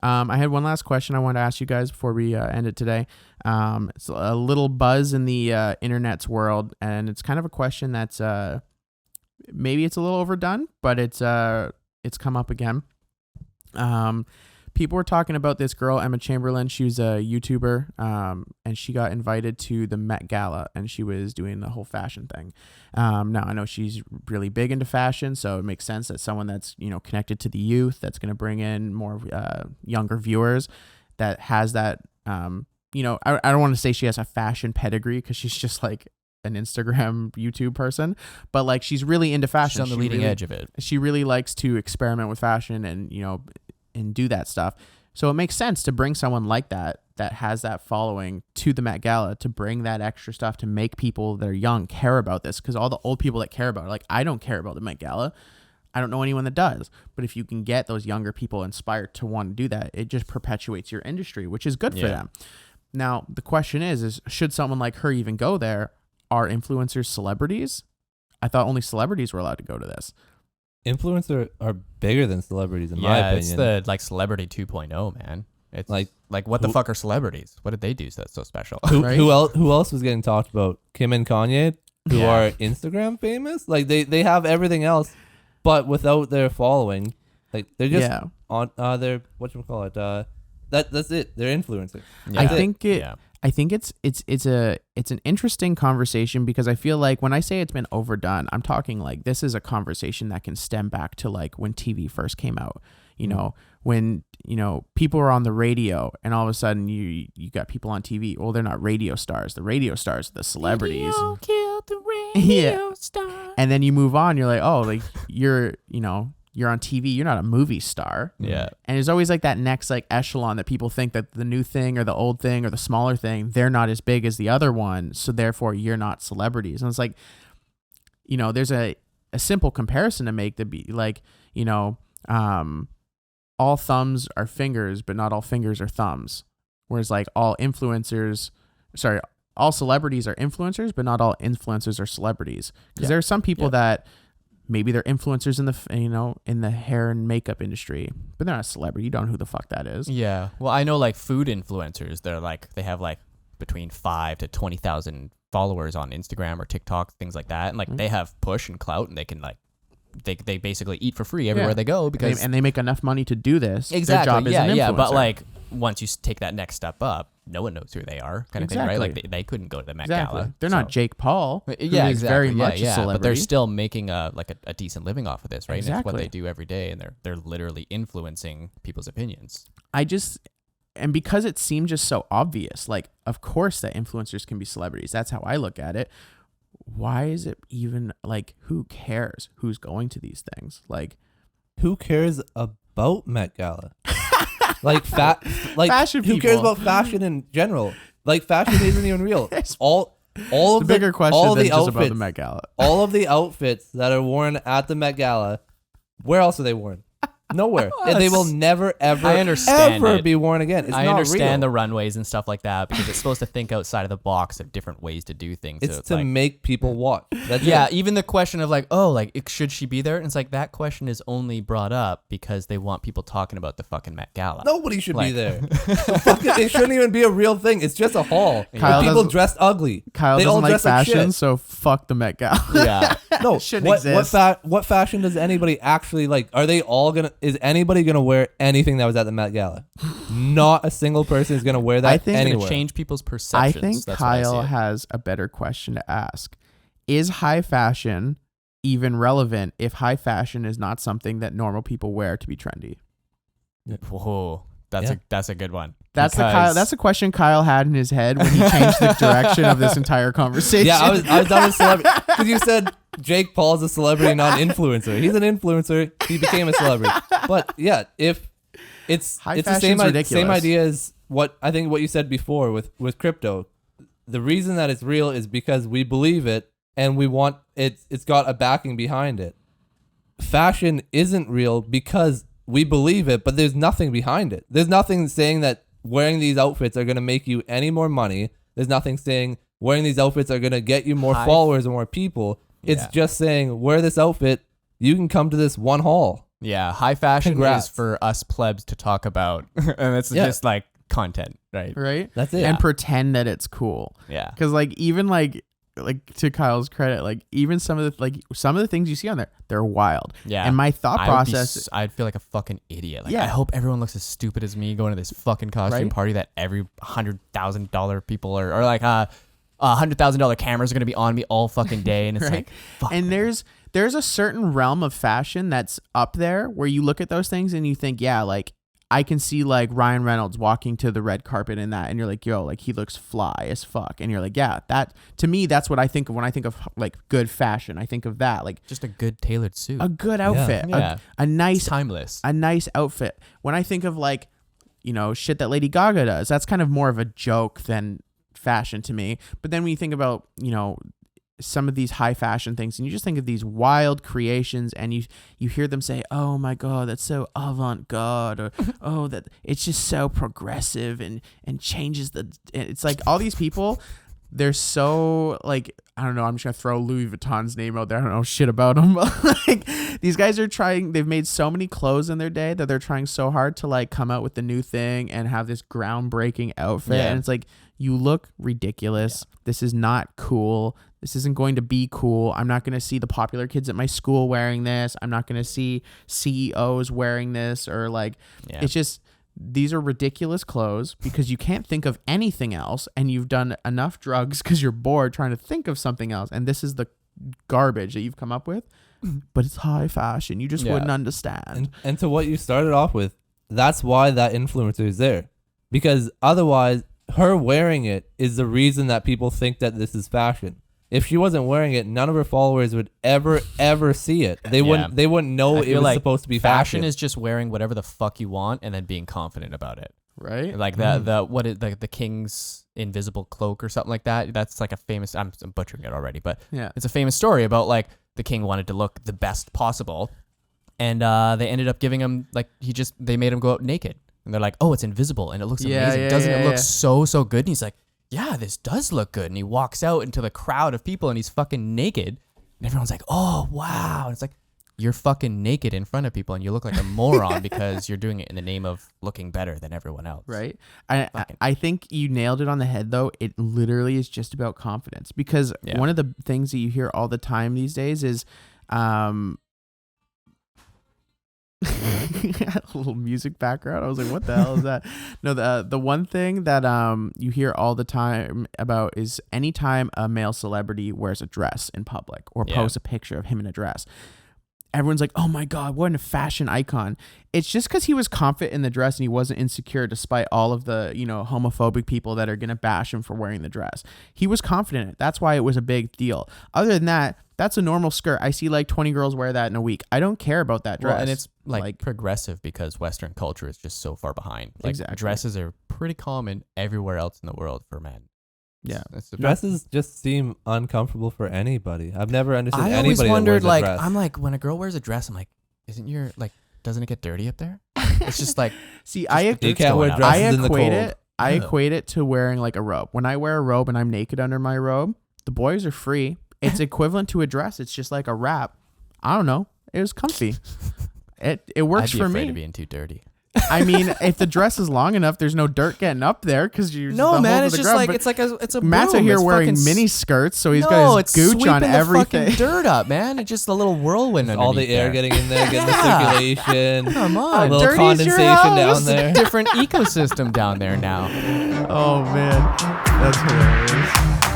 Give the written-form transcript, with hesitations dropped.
I had one last question I wanted to ask you guys before we end it today. It's a little buzz in the internet's world, and it's kind of a question that's maybe it's a little overdone, but it's come up again. People were talking about this girl, Emma Chamberlain. She was a YouTuber, and she got invited to the Met Gala, and she was doing the whole fashion thing. Now, I know she's really big into fashion, so it makes sense that someone that's, connected to the youth, that's going to bring in more younger viewers, that has that, I don't want to say she has a fashion pedigree because she's just like an Instagram YouTube person, but like she's really into fashion. She's on the leading edge of it. She really likes to experiment with fashion and, and do that stuff. So it makes sense to bring someone like that has that following to the Met Gala, to bring that extra stuff, to make people that are young care about this. Because all the old people that care about it, like, I don't care about the Met Gala. I don't know anyone that does. But if you can get those younger people inspired to want to do that, it just perpetuates your industry, which is good for them. Now, the question is should someone like her even go there? Are influencers celebrities? I thought only celebrities were allowed to go to this. Influencers are bigger than celebrities, in my opinion. Yeah, it's the celebrity 2.0, man. It's like what the fuck are celebrities? What did they do that's so special? Who else was getting talked about? Kim and Kanye, who are Instagram famous. Like they have everything else, but without their following, like they're just on their whatchamacallit. That's it. They're influencers. Yeah. I think it's an interesting conversation, because I feel like when I say it's been overdone, I'm talking like this is a conversation that can stem back to like when TV first came out. When people were on the radio, and all of a sudden you got people on TV. Well, they're not radio stars. The radio stars are the celebrities. Radio killed the radio star. And then you move on. You're like, oh, like you're on TV, you're not a movie star. Yeah. And there's always like that next like echelon that people think that the new thing or the old thing or the smaller thing, they're not as big as the other one, so therefore you're not celebrities. And it's like, there's a simple comparison to make, that be like, all thumbs are fingers, but not all fingers are thumbs. Whereas like all celebrities are influencers, but not all influencers are celebrities. Because there are some people that maybe they're influencers in the in the hair and makeup industry, but they're not a celebrity. You don't know who the fuck that is. Yeah. Well, I know like food influencers. They have like between 5 to 20,000 followers on Instagram or TikTok, things like that, and like they have push and clout, and they can like they basically eat for free everywhere they go because and they make enough money to do this. Exactly. Their job is an influencer. Yeah. But like once you take that next step up, no one knows who they are, kind of thing, right? Like they couldn't go to the Met Gala. They're not Jake Paul. Yeah, exactly. Very much a celebrity, but they're still making a decent living off of this, right? Exactly. And it's what they do every day, and they're literally influencing people's opinions. And because it seemed just so obvious, like, of course that influencers can be celebrities. That's how I look at it. Why is it even like, who cares who's going to these things? Like, who cares about Met Gala? Like fashion who people. cares about fashion in general? Like fashion isn't even real. All of the bigger question all than the just outfits, about the Met Gala. All of the outfits that are worn at the Met Gala, where else are they worn? Nowhere. And they will never, ever, ever be worn again. It's I not understand real. the runways and stuff like that, because it's supposed to think outside of the box of different ways to do things. It's so to like, make people watch. That's it. Even the question of like, oh, like, should she be there? And it's like, that question is only brought up because they want people talking about the fucking Met Gala. Nobody should be there. It shouldn't even be a real thing. It's just a hall. Kyle People dressed ugly. Kyle they doesn't all like dress like fashion, shit. so fuck the Met Gala. Yeah. No, shouldn't exist. What fashion does anybody actually like? Is anybody gonna wear anything that was at the Met Gala? Not a single person is gonna wear that. I think It's anywhere. gonna change people's I perceptions. think That's why I see Kyle it. has a better question to ask. Is high fashion even relevant if high fashion is not something that normal people wear to be trendy? Whoa, that's a good one. That's the question Kyle had in his head when he changed the direction of this entire conversation. Yeah, I was done with celebrity because you said Jake Paul's a celebrity, not an influencer. He's an influencer. He became a celebrity. But yeah, if it's the same idea as what you said before with crypto. The reason that it's real is because we believe it and we want it's got a backing behind it. Fashion isn't real because we believe it, but there's nothing behind it. There's nothing saying that wearing these outfits are going to make you any more money. There's nothing saying wearing these outfits are going to get you more followers or more people. It's just saying wear this outfit, you can come to this one hall. Yeah, high fashion Congrats. is for us plebs to talk about, and it's just like content, right? Right. That's it. And pretend that it's cool. Yeah. Because like even like to Kyle's credit, like even some of the things you see on there, they're wild. Yeah. And my thought process, I'd feel like a fucking idiot. Like, Yeah. I hope everyone looks as stupid as me going to this fucking costume Right? party that every $100,000 people or like $100,000 cameras are gonna be on me all fucking day, and it's Right? like, fuck, and man. there's a certain realm of fashion that's up there where you look at those things and you think, yeah, like I can see like Ryan Reynolds walking to the red carpet in that, and you're like, yo, like he looks fly as fuck, and you're like, yeah, that to me, that's what I think of when I think of like good fashion. I think of that, like just a good tailored suit. a good outfit, Yeah. a nice It's timeless. a nice outfit. When I think of like, shit that Lady Gaga does, that's kind of more of a joke than fashion to me. But then when you think about, some of these high fashion things, and you just think of these wild creations, and you hear them say, oh my God, that's so avant-garde, or oh, that it's just so progressive and changes it's like all these people, they're so like, I don't know, I'm just gonna throw Louis Vuitton's name out there. I don't know shit about them, but like these guys they've made so many clothes in their day that they're trying so hard to like come out with the new thing and have this groundbreaking outfit. Yeah. And it's like, you look ridiculous. Yeah. This is not cool. This isn't going to be cool. I'm not going to see the popular kids at my school wearing this. I'm not going to see CEOs wearing this, or like, It's just, these are ridiculous clothes because you can't think of anything else, and you've done enough drugs because you're bored trying to think of something else. And this is the garbage that you've come up with, but it's high fashion. You just wouldn't understand. And to what you started off with, that's why that influencer is there, because otherwise her wearing it is the reason that people think that this is fashion. If she wasn't wearing it, none of her followers would ever see it. They wouldn't know it was supposed to be fashion. Fashion is just wearing whatever the fuck you want and then being confident about it. Right? Like the king's invisible cloak or something like that. That's like a famous, I'm butchering it already, but it's a famous story about like the king wanted to look the best possible, and they ended up giving him like they made him go out naked, and they're like, oh, it's invisible and it looks amazing. Doesn't it look so good? And he's like, yeah, this does look good. And he walks out into the crowd of people and he's fucking naked. And everyone's like, oh, wow. And it's like, you're fucking naked in front of people and you look like a moron because you're doing it in the name of looking better than everyone else. Right. I think you nailed it on the head, though. It literally is just about confidence, because one of the things that you hear all the time these days is a little music background. I was like, what the hell is that? No, the one thing that you hear all the time about is anytime a male celebrity wears a dress in public or posts a picture of him in a dress, everyone's like, oh my God, what a fashion icon. It's just because he was confident in the dress and he wasn't insecure despite all of the, homophobic people that are going to bash him for wearing the dress. He was confident in it. That's why it was a big deal. Other than that, that's a normal skirt. I see like 20 girls wear that in a week. I don't care about that dress. Well, and it's like progressive because Western culture is just so far behind. Like, exactly. Dresses are pretty common everywhere else in the world for men. Yeah. Dresses just seem uncomfortable for anybody. I've never understood I anybody always wondered, that wears like, a dress. I'm like, when a girl wears a dress, I'm like, doesn't it get dirty up there? It's just like, see, you can't wear dresses in the cold. I equate it to wearing like a robe. When I wear a robe and I'm naked under my robe, the boys are free. It's equivalent to a dress. It's just like a wrap. I don't know. It was comfy. It works for me. I'd be afraid of being too dirty. I mean, if the dress is long enough, there's no dirt getting up there because you're no man. It's just just like it's a Matt's out broom. here It's wearing fucking mini skirts, so he's got his gooch on everything. The fucking dirt up, man. It's just a little whirlwind. All the air getting in there, getting the circulation. Come on, a little condensation down there. Different ecosystem down there now. Oh man, that's hilarious.